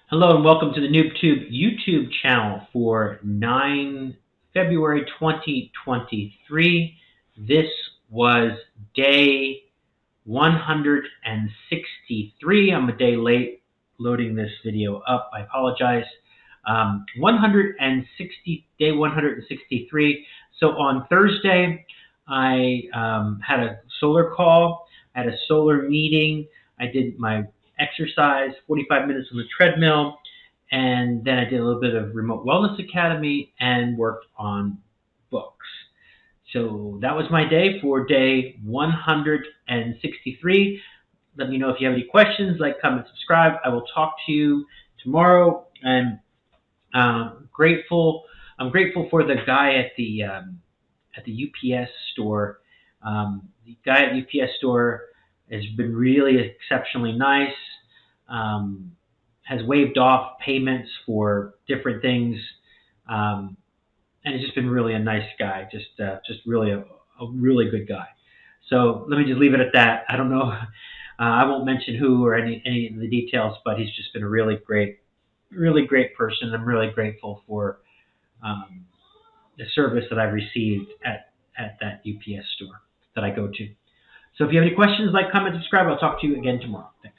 Hello and welcome to the NoobTube YouTube channel for 9 February 2023. This was day 163. I'm a day late loading this video up. I apologize. 163. So on Thursday, I had a solar call, I had a solar meeting. I did my exercise, 45 minutes on the treadmill, and then I did a little bit of Remote Wellness Academy and worked on books. So that was my day for day 163. Let me know if you have any questions, like, comment, subscribe. I will talk to you tomorrow. And grateful. I'm grateful for the guy at the UPS store. The guy at the UPS store has been really exceptionally nice. Has waived off payments for different things, and has just been really a nice guy. Just really a really good guy. So let me just leave it at that. I don't know. I won't mention who or any of the details, but he's just been a really great person. I'm really grateful for the service that I've received at that UPS store that I go to. So if you have any questions, like, comment, subscribe. I'll talk to you again tomorrow. Thanks.